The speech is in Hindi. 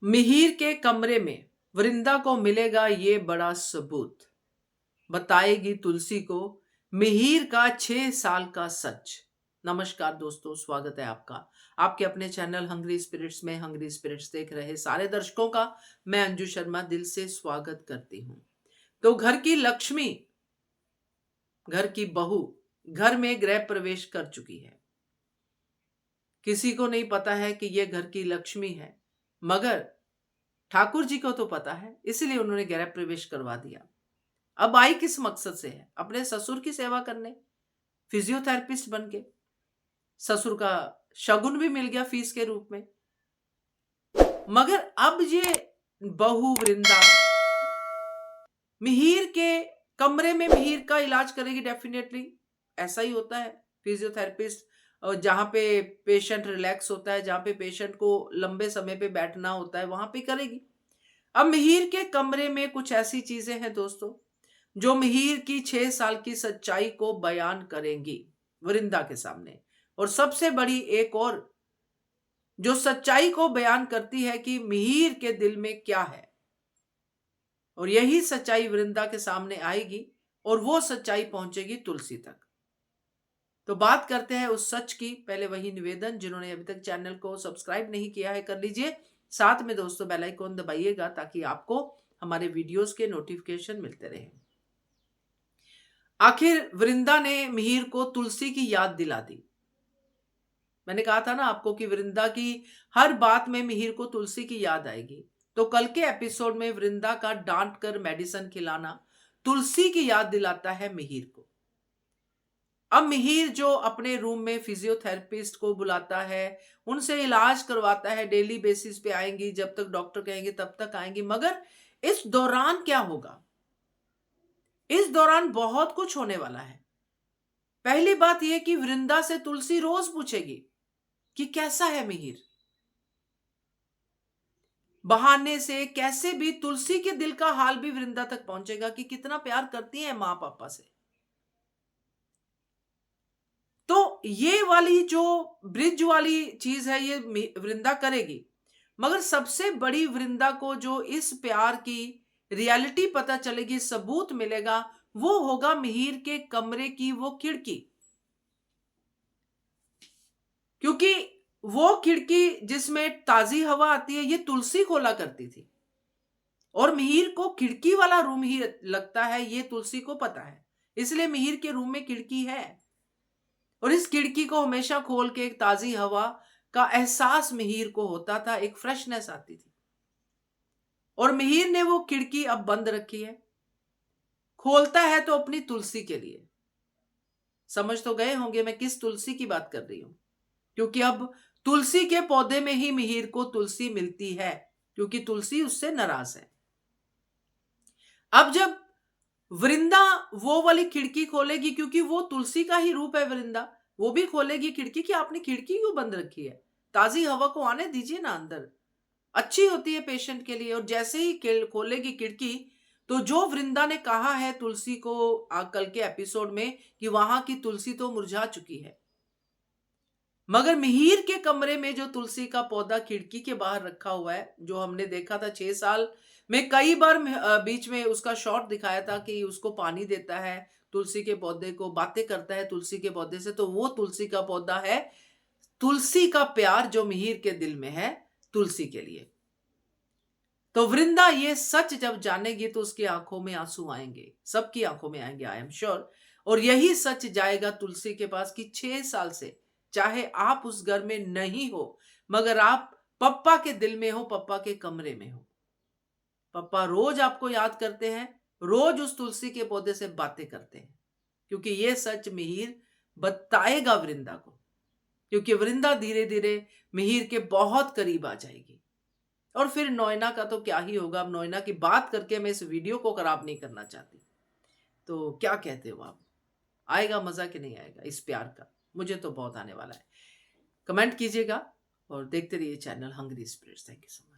मिहिर के कमरे में वृंदा को मिलेगा ये बड़ा सबूत। बताएगी तुलसी को मिहिर का 6 साल का सच। नमस्कार दोस्तों, स्वागत है आपका आपके अपने चैनल हंग्री स्पिरिट्स में। हंग्री स्पिरिट्स देख रहे सारे दर्शकों का मैं अंजू शर्मा दिल से स्वागत करती हूँ। तो घर की लक्ष्मी, घर की बहू घर में गृह प्रवेश कर चुकी है। किसी को नहीं पता है कि यह घर की लक्ष्मी है, मगर ठाकुर जी को तो पता है, इसलिए उन्होंने गृह प्रवेश करवा दिया। अब आई किस मकसद से है? अपने ससुर की सेवा करने, फिजियोथेरेपिस्ट बन के। ससुर का शगुन भी मिल गया फीस के रूप में। मगर अब ये बहू वृंदा मिहिर के कमरे में मिहिर का इलाज करेगी। डेफिनेटली ऐसा ही होता है। फिजियोथेरेपिस्ट जहां पे पेशेंट रिलैक्स होता है, जहां पे पेशेंट को लंबे समय पे बैठना होता है, वहां पे करेगी। अब मिहिर के कमरे में कुछ ऐसी चीजें हैं दोस्तों, जो मिहिर की 6 साल की सच्चाई को बयान करेंगी वृंदा के सामने। और सबसे बड़ी एक और जो सच्चाई को बयान करती है कि मिहिर के दिल में क्या है, और यही सच्चाई वृंदा के सामने आएगी और वो सच्चाई पहुंचेगी तुलसी तक। तो बात करते हैं उस सच की। पहले वही निवेदन, जिन्होंने अभी तक चैनल को सब्सक्राइब नहीं किया है कर लीजिए। साथ में दोस्तों बेल आइकन दबाइएगा ताकि आपको हमारे वीडियोस के नोटिफिकेशन मिलते रहे। आखिर वृंदा ने मिहिर को तुलसी की याद दिला दी। मैंने कहा था ना आपको कि वृंदा की हर बात में मिहिर को तुलसी की याद आएगी। तो कल के एपिसोड में वृंदा का डांट कर मेडिसिन खिलाना तुलसी की याद दिलाता है मिहिर को। अब मिहिर जो अपने रूम में फिजियोथेरेपिस्ट को बुलाता है, उनसे इलाज करवाता है, डेली बेसिस पे आएंगी, जब तक डॉक्टर कहेंगे तब तक आएंगी। मगर इस दौरान क्या होगा? इस दौरान बहुत कुछ होने वाला है। पहली बात यह कि वृंदा से तुलसी रोज पूछेगी कि कैसा है मिहिर। बहाने से कैसे भी तुलसी के दिल का हाल भी वृंदा तक पहुंचेगा कि कितना प्यार करती है मां पापा से। तो ये वाली जो ब्रिज वाली चीज है, ये वृंदा करेगी। मगर सबसे बड़ी वृंदा को जो इस प्यार की रियलिटी पता चलेगी, सबूत मिलेगा, वो होगा मिहिर के कमरे की वो खिड़की। क्योंकि वो खिड़की जिसमें ताजी हवा आती है, ये तुलसी खोला करती थी। और मिहिर को खिड़की वाला रूम ही लगता है, ये तुलसी को पता है। इसलिए मिहिर के रूम में खिड़की है, और इस खिड़की को हमेशा खोल के एक ताजी हवा का एहसास मिहिर को होता था, एक फ्रेशनेस आती थी। और मिहिर ने वो खिड़की अब बंद रखी है। खोलता है तो अपनी तुलसी के लिए। समझ तो गए होंगे मैं किस तुलसी की बात कर रही हूं। क्योंकि अब तुलसी के पौधे में ही मिहिर को तुलसी मिलती है, क्योंकि तुलसी उससे नाराज है। अब जब वृंदा वो वाली खिड़की खोलेगी, क्योंकि वो तुलसी का ही रूप है वृंदा, वो भी खोलेगी खिड़की कि आपने खिड़की क्यों बंद रखी है? ताजी हवा को आने दीजिए ना अंदर, अच्छी होती है पेशेंट के लिए। और जैसे ही खोलेगी खिड़की, तो जो वृंदा ने कहा है तुलसी को कल के एपिसोड में कि वहां की तुलसी तो मुरझा चुकी है, मगर मिहिर के कमरे में जो तुलसी का पौधा खिड़की के बाहर रखा हुआ है, जो हमने देखा था 6 साल में कई बार बीच में उसका शॉट दिखाया था कि उसको पानी देता है, तुलसी के पौधे को, बातें करता है तुलसी के पौधे से, तो वो तुलसी का पौधा है तुलसी का प्यार जो मिहिर के दिल में है तुलसी के लिए। तो वृंदा ये सच जब जानेगी तो उसकी आंखों में आंसू आएंगे, सबकी आंखों में आएंगे, आई एम श्योर। और यही सच जाएगा तुलसी के पास कि 6 साल से चाहे आप उस घर में नहीं हो, मगर आप पप्पा के दिल में हो, पप्पा के कमरे में हो। पप्पा रोज आपको याद करते हैं, रोज उस तुलसी के पौधे से बातें करते हैं। क्योंकि ये सच मिहिर बताएगा वृंदा को, क्योंकि वृंदा धीरे धीरे मिहिर के बहुत करीब आ जाएगी। और फिर नोएना का तो क्या ही होगा। अब नोएना की बात करके मैं इस वीडियो को खराब नहीं करना चाहती। तो क्या कहते हो आप? आएगा मजा कि नहीं आएगा इस प्यार का? मुझे तो बहुत आने वाला है। कमेंट कीजिएगा और देखते रहिए channel hungry spirits. Thank you so much.